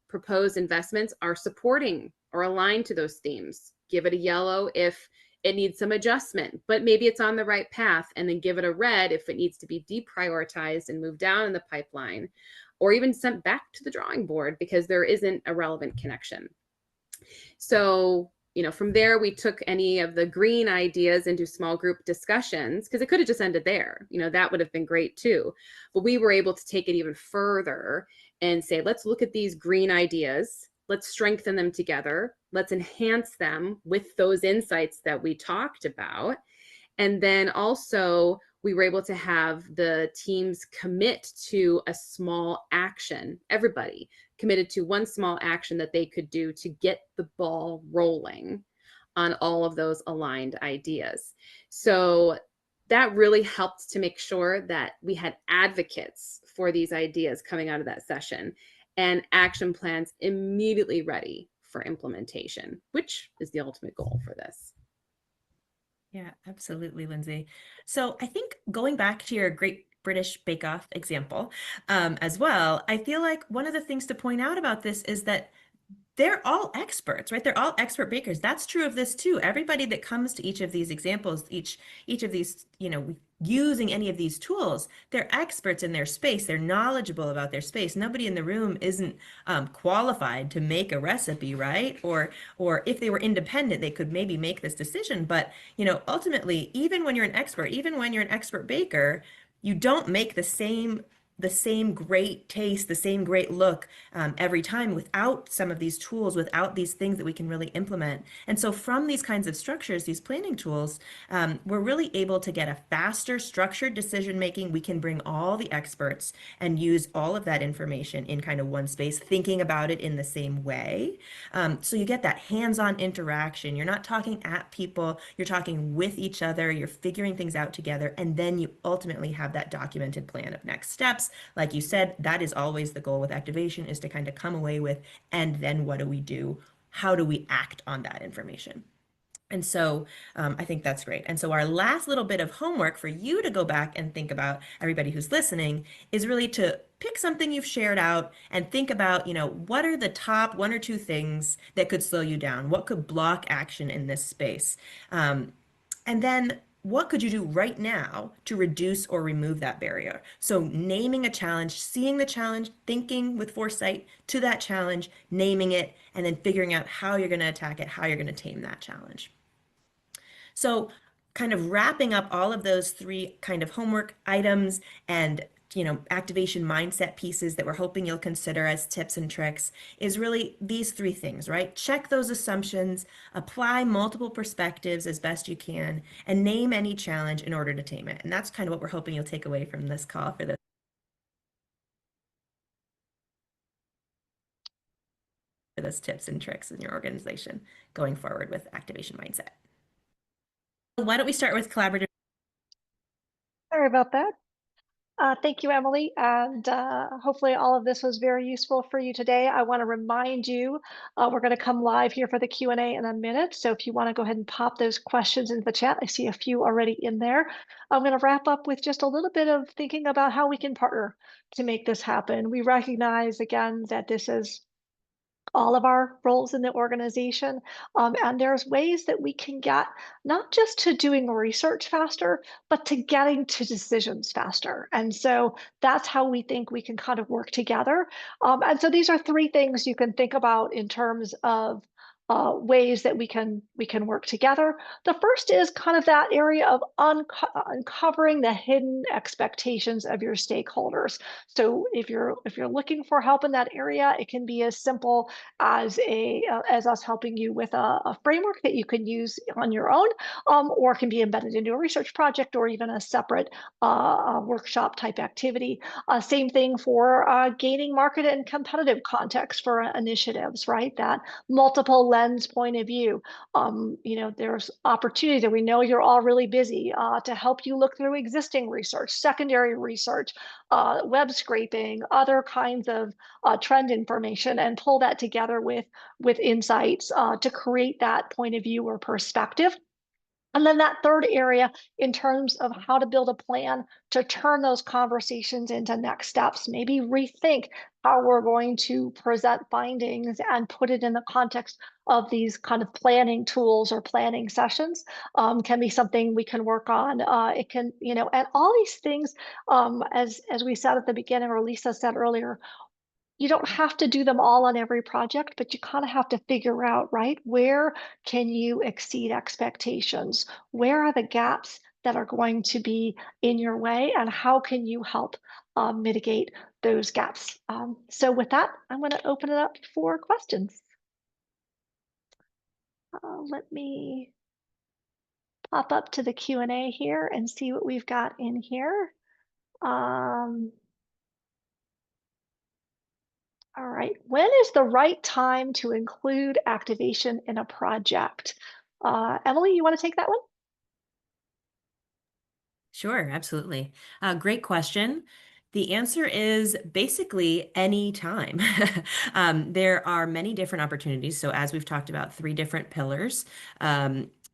proposed investments are supporting or aligned to those themes. Give it a yellow if it needs some adjustment, but maybe it's on the right path, and then give it a red if it needs to be deprioritized and moved down in the pipeline, or even sent back to the drawing board because there isn't a relevant connection. So, from there, we took any of the green ideas into small group discussions, because it could have just ended there. That would have been great too. But we were able to take it even further and say, let's look at these green ideas. Let's strengthen them together. Let's enhance them with those insights that we talked about. And then also, we were able to have the teams commit to a small action. Everybody committed to one small action that they could do to get the ball rolling on all of those aligned ideas. So that really helped to make sure that we had advocates for these ideas coming out of that session and action plans immediately ready for implementation, which is the ultimate goal for this. Yeah, absolutely, Lindsay. So I think going back to your Great British Bake Off example as well, I feel like one of the things to point out about this is that they're all experts, right? They're all expert bakers. That's true of this too. Everybody that comes to each of these examples, each of these, using any of these tools, they're experts in their space. They're knowledgeable about their space. Nobody in the room isn't qualified to make a recipe, right? Or if they were independent, they could maybe make this decision. But ultimately, even when you're an expert baker, you don't make the same great taste, the same great look every time without some of these tools, without these things that we can really implement. And so from these kinds of structures, these planning tools, we're really able to get a faster, structured decision making. We can bring all the experts and use all of that information in kind of one space, thinking about it in the same way. So you get that hands-on interaction. You're not talking at people, you're talking with each other, you're figuring things out together, and then you ultimately have that documented plan of next steps. Like you said, that is always the goal with activation, is to kind of come away with, and then what do we do? How do we act on that information? And so I think that's great. And so our last little bit of homework for you to go back and think about, everybody who's listening, is really to pick something you've shared out and think about, what are the top one or two things that could slow you down? What could block action in this space? And then what could you do right now to reduce or remove that barrier? So naming a challenge, seeing the challenge, thinking with foresight to that challenge, naming it, and then figuring out how you're going to attack it, how you're going to tame that challenge. So kind of wrapping up all of those three kind of homework items and activation mindset pieces that we're hoping you'll consider as tips and tricks is really these three things, right? Check those assumptions, apply multiple perspectives as best you can, and name any challenge in order to tame it. And that's kind of what we're hoping you'll take away from this call for those tips and tricks in your organization going forward with activation mindset. Why don't we start with collaborative? Sorry about that. Thank you, Emily. And hopefully all of this was very useful for you today. I want to remind you, we're going to come live here for the Q&A in a minute. So if you want to go ahead and pop those questions into the chat, I see a few already in there. I'm going to wrap up with just a little bit of thinking about how we can partner to make this happen. We recognize, again, that this is all of our roles in the organization. And there's ways that we can get not just to doing research faster, but to getting to decisions faster. And so that's how we think we can kind of work together. And so these are three things you can think about in terms of ways that we can work together. The first is kind of that area of uncovering the hidden expectations of your stakeholders. So if you're looking for help in that area, it can be as simple as us helping you with a framework that you can use on your own, or can be embedded into a research project or even a separate workshop type activity. Same thing for gaining market and competitive context for initiatives, right? That multiple lens point of view. There's opportunity that we know you're all really busy to help you look through existing research, secondary research, web scraping, other kinds of trend information, and pull that together with insights to create that point of view or perspective. And then that third area, in terms of how to build a plan to turn those conversations into next steps, maybe rethink how we're going to present findings and put it in the context of these kind of planning tools or planning sessions, can be something we can work on. It can, and all these things, as we said at the beginning, or Lisa said earlier, you don't have to do them all on every project, but you kind of have to figure out, right? Where can you exceed expectations? Where are the gaps that are going to be in your way? And how can you help mitigate those gaps? So with that, I'm going to open it up for questions. Let me pop up to the Q&A here and see what we've got in here. All right, when is the right time to include activation in a project? Emily, you want to take that one? Sure, absolutely. Great question. The answer is basically any time. There are many different opportunities. So, as we've talked about, three different pillars.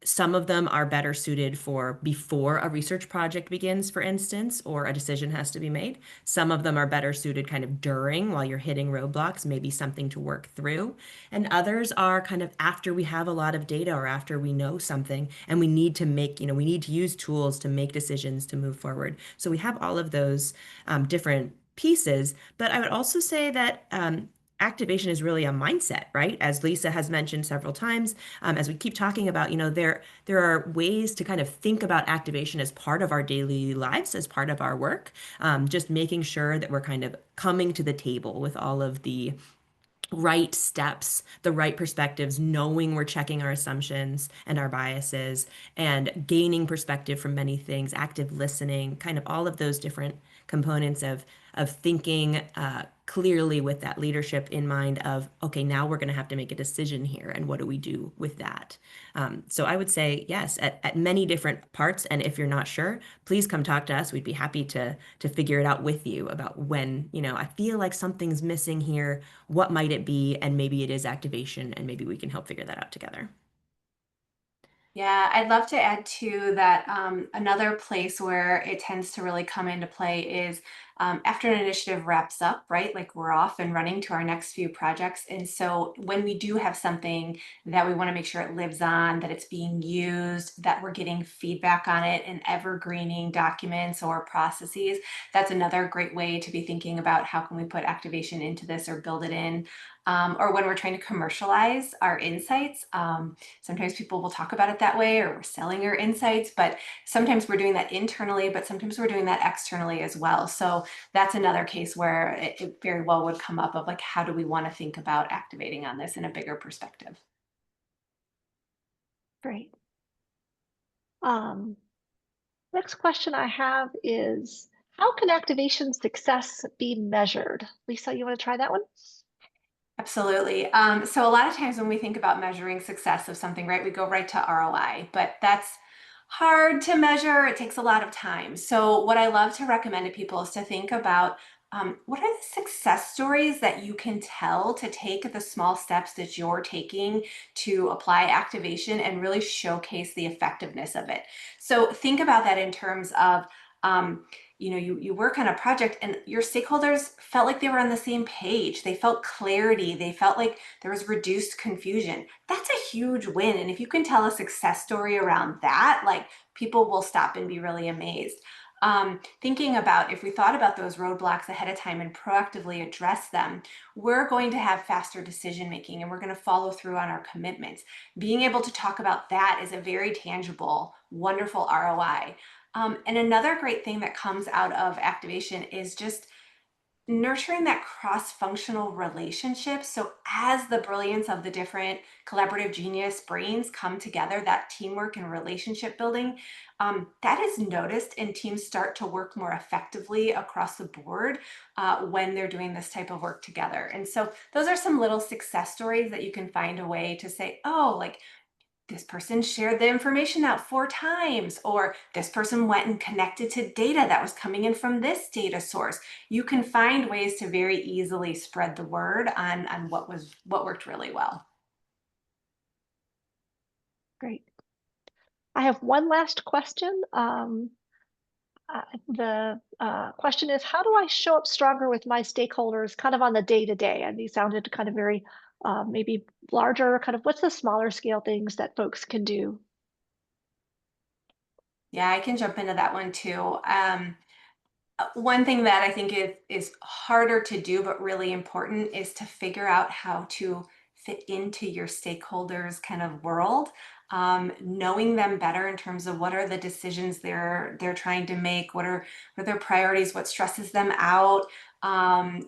Some of them are better suited for before a research project begins, for instance, or a decision has to be made. Some of them are better suited kind of during while you're hitting roadblocks, maybe something to work through. And others are kind of after we have a lot of data or after we know something and we need to make, we need to use tools to make decisions to move forward. So we have all of those different pieces. But I would also say that activation is really a mindset, right? As Lisa has mentioned several times, as we keep talking about, there are ways to kind of think about activation as part of our daily lives, as part of our work, just making sure that we're kind of coming to the table with all of the right steps, the right perspectives, knowing we're checking our assumptions and our biases, and gaining perspective from many things, active listening, kind of all of those different components of thinking clearly with that leadership in mind of, okay, now we're going to have to make a decision here, and what do we do with that? So I would say yes, at many different parts. And if you're not sure, please come talk to us. We'd be happy to figure it out with you about when, I feel like something's missing here. What might it be? And maybe it is activation, and maybe we can help figure that out together. Yeah, I'd love to add to that. Another place where it tends to really come into play is after an initiative wraps up, right? Like we're off and running to our next few projects. And so when we do have something that we want to make sure it lives on, that it's being used, that we're getting feedback on it and evergreening documents or processes, that's another great way to be thinking about how can we put activation into this or build it in. Or when we're trying to commercialize our insights. Sometimes people will talk about it that way, or we're selling our insights, but sometimes we're doing that internally, but sometimes we're doing that externally as well. So that's another case where it very well would come up of like, how do we want to think about activating on this in a bigger perspective? Great. Next question I have is, how can activation success be measured? Lisa, you want to try that one? Absolutely. So a lot of times when we think about measuring success of something, right, we go right to ROI, but that's hard to measure. It takes a lot of time. So what I love to recommend to people is to think about what are the success stories that you can tell to take the small steps that you're taking to apply activation and really showcase the effectiveness of it. So think about that in terms of you work on a project and your stakeholders felt like they were on the same page. They felt clarity. They felt like there was reduced confusion. That's a huge win. And if you can tell a success story around that, like people will stop and be really amazed. Thinking about if we thought about those roadblocks ahead of time and proactively address them, we're going to have faster decision making and we're going to follow through on our commitments. Being able to talk about that is a very tangible, wonderful ROI. And another great thing that comes out of activation is just nurturing that cross-functional relationship. So as the brilliance of the different collaborative genius brains come together, that teamwork and relationship building, that is noticed and teams start to work more effectively across the board when they're doing this type of work together. And so those are some little success stories that you can find a way to say, oh, like this person shared the information out 4 times, or this person went and connected to data that was coming in from this data source. You can find ways to very easily spread the word on what worked really well. Great. I have one last question. The question is, how do I show up stronger with my stakeholders kind of on the day-to-day? And these sounded kind of very maybe larger, kind of what's the smaller scale things that folks can do? Yeah, I can jump into that one too. One thing that I think is harder to do, but really important, is to figure out how to fit into your stakeholders' kind of world. Knowing them better in terms of what are the decisions they're trying to make, what are their priorities, what stresses them out,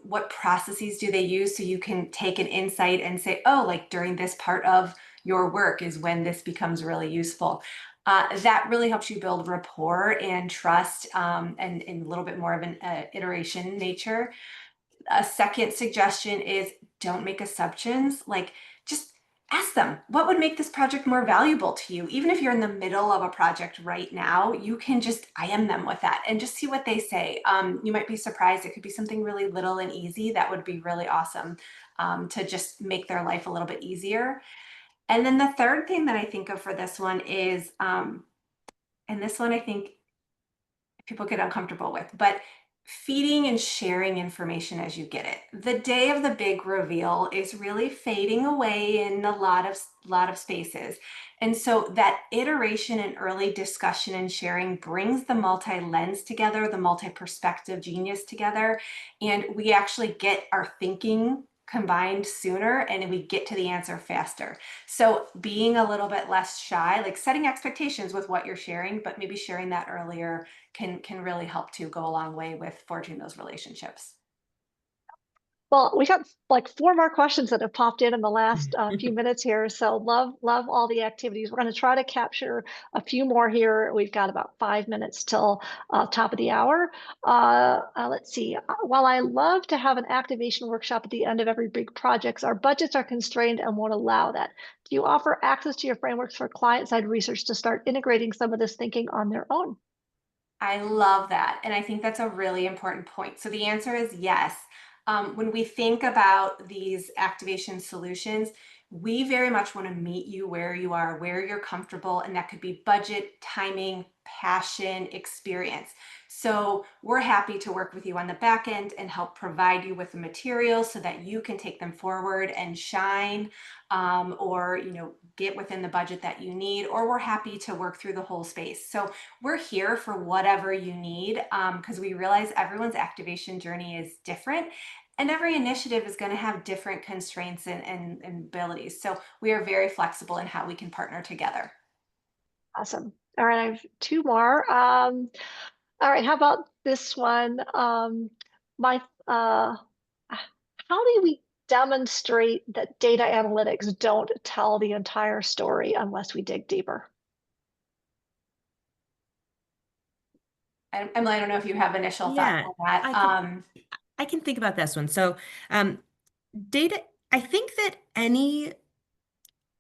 what processes do they use, so you can take an insight and say, oh, like during this part of your work is when this becomes really useful. That really helps you build rapport and trust, and a little bit more of an iteration nature. A second suggestion is don't make assumptions. Like just ask them, what would make this project more valuable to you? Even if you're in the middle of a project right now, you can just IM them with that and just see what they say. You might be surprised. It could be something really little and easy that would be really awesome to just make their life a little bit easier. And then the third thing that I think of for this one is, and this one I think people get uncomfortable with, but feeding and sharing information as you get it. The day of the big reveal is really fading away in a lot of spaces. And so that iteration and early discussion and sharing brings the multi-lens together, the multi-perspective genius together, and we actually get our thinking combined sooner and we get to the answer faster. So being a little bit less shy, like setting expectations with what you're sharing, but maybe sharing that earlier can really help to go a long way with forging those relationships. Well, we got like 4 more questions that have popped in the last few minutes here. So love all the activities. We're going to try to capture a few more here. We've got about 5 minutes till top of the hour. Let's see. While I love to have an activation workshop at the end of every big project, our budgets are constrained and won't allow that. Do you offer access to your frameworks for client-side research to start integrating some of this thinking on their own? I love that. And I think that's a really important point. So the answer is yes. When we think about these activation solutions, we very much want to meet you where you are, where you're comfortable, and that could be budget, timing, passion, experience. So we're happy to work with you on the back end and help provide you with the materials so that you can take them forward and shine, or get within the budget that you need, or we're happy to work through the whole space. So we're here for whatever you need, because we realize everyone's activation journey is different. And every initiative is going to have different constraints and abilities. So we are very flexible in how we can partner together. Awesome. All right, I have 2 more. All right, how about this one? My how do we demonstrate that data analytics don't tell the entire story unless we dig deeper? Emily, I don't know if you have initial thoughts on that. I can think about this one. So data, I think that any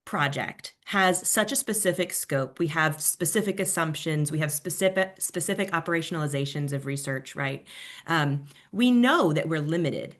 project has such a specific scope. We have specific assumptions. We have specific operationalizations of research, right? We know that we're limited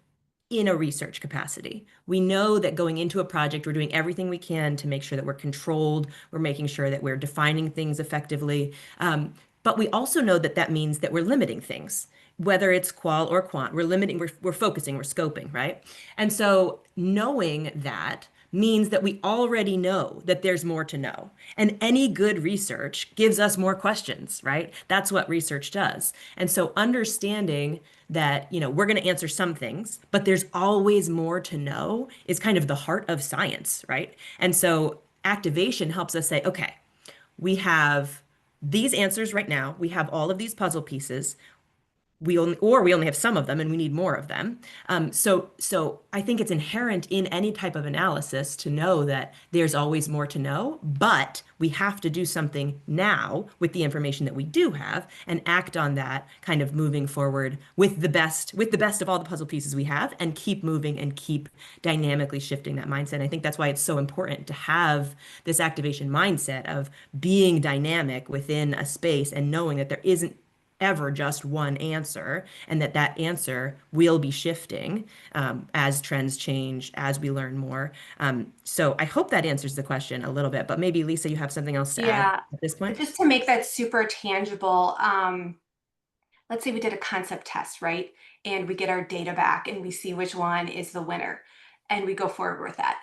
in a research capacity. We know that going into a project, we're doing everything we can to make sure that we're controlled. We're making sure that we're defining things effectively. But we also know that that means that we're limiting things, whether it's qual or quant. We're limiting, we're focusing, we're scoping, right? And so knowing that means that we already know that there's more to know. And any good research gives us more questions, right? That's what research does. And so understanding that, we're going to answer some things, but there's always more to know is kind of the heart of science, right? And so activation helps us say, okay, we have these answers right now. We have all of these puzzle pieces. We only have some of them and we need more of them. So I think it's inherent in any type of analysis to know that there's always more to know, but we have to do something now with the information that we do have and act on that, kind of moving forward with the best of all the puzzle pieces we have, and keep moving and keep dynamically shifting that mindset. And I think that's why it's so important to have this activation mindset of being dynamic within a space and knowing that there isn't ever just one answer, and that answer will be shifting as trends change, as we learn more. So I hope that answers the question a little bit, but maybe Lisa, you have something else to add at this point? Just to make that super tangible, let's say we did a concept test, right? And we get our data back and we see which one is the winner and we go forward with that.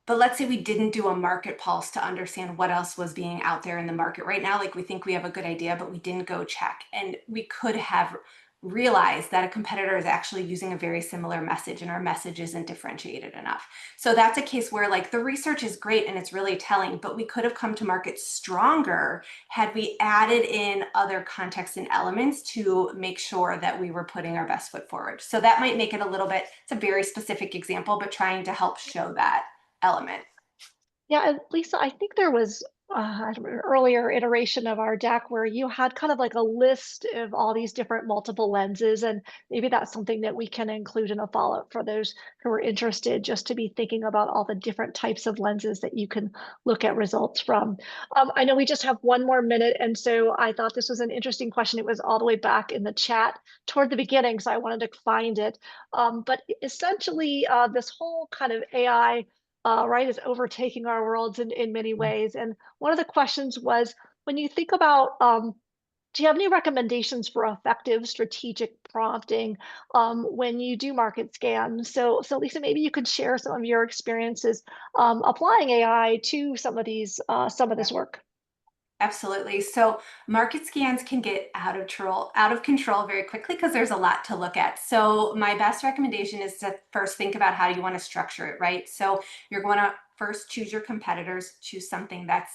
But let's say we didn't do a market pulse to understand what else was being out there in the market right now. Like we think we have a good idea, but we didn't go check. And we could have realized that a competitor is actually using a very similar message and our message isn't differentiated enough. So that's a case where like the research is great and it's really telling, but we could have come to market stronger had we added in other contexts and elements to make sure that we were putting our best foot forward. So that might make it a little bit, it's a very specific example, but trying to help show that element. Yeah, and Lisa, I think there was I don't remember, earlier iteration of our deck where you had kind of like a list of all these different multiple lenses, and maybe that's something that we can include in a follow-up for those who are interested, just to be thinking about all the different types of lenses that you can look at results from. I know we just have one more minute, and so I thought this was an interesting question. It was all the way back in the chat toward the beginning, so I wanted to find it. But essentially, this whole kind of AI, right, is overtaking our worlds in many ways. And one of the questions was, when you think about, do you have any recommendations for effective strategic prompting when you do market scans? So Lisa, maybe you could share some of your experiences applying AI to some of these, some of this work. Absolutely. So market scans can get out of control very quickly because there's a lot to look at. So my best recommendation is to first think about how you want to structure it, right? So you're going to first choose your competitors, choose something that's,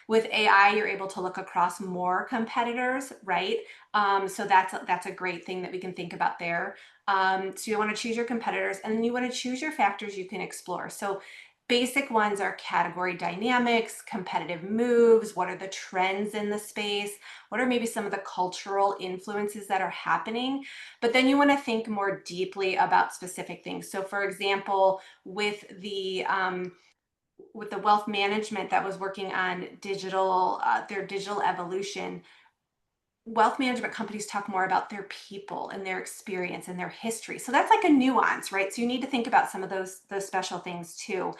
with AI, you're able to look across more competitors, right? So that's a great thing that we can think about there. So you want to choose your competitors, and then you want to choose your factors you can explore. So basic ones are category dynamics, competitive moves, what are the trends in the space, what are maybe some of the cultural influences that are happening. But then you want to think more deeply about specific things. So for example, with the wealth management that was working on their digital evolution, wealth management companies talk more about their people and their experience and their history. So that's like a nuance, right? So you need to think about some of those special things too.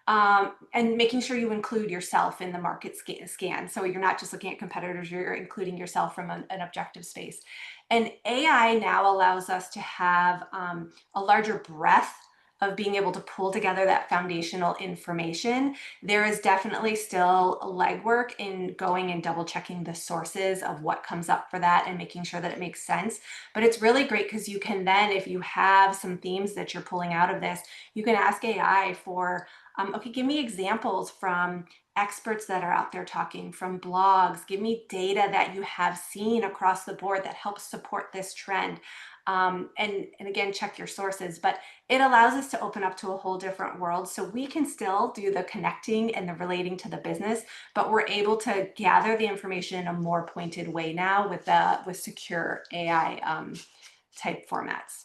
And making sure you include yourself in the market scan. So you're not just looking at competitors, you're including yourself from an objective space. And AI now allows us to have a larger breadth of being able to pull together that foundational information. There is definitely still legwork in going and double checking the sources of what comes up for that and making sure that it makes sense. But it's really great because you can then, if you have some themes that you're pulling out of this, you can ask AI for, okay, give me examples from experts that are out there talking, from blogs, give me data that you have seen across the board that helps support this trend. And again, check your sources, but it allows us to open up to a whole different world. So we can still do the connecting and the relating to the business, but we're able to gather the information in a more pointed way now with secure AI type formats.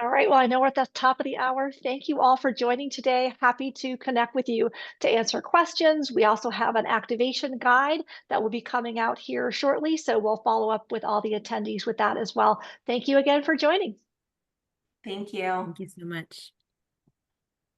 All right, well, I know we're at the top of the hour. Thank you all for joining today. Happy to connect with you to answer questions. We also have an activation guide that will be coming out here shortly, so we'll follow up with all the attendees with that as well. Thank you again for joining. Thank you. Thank you so much.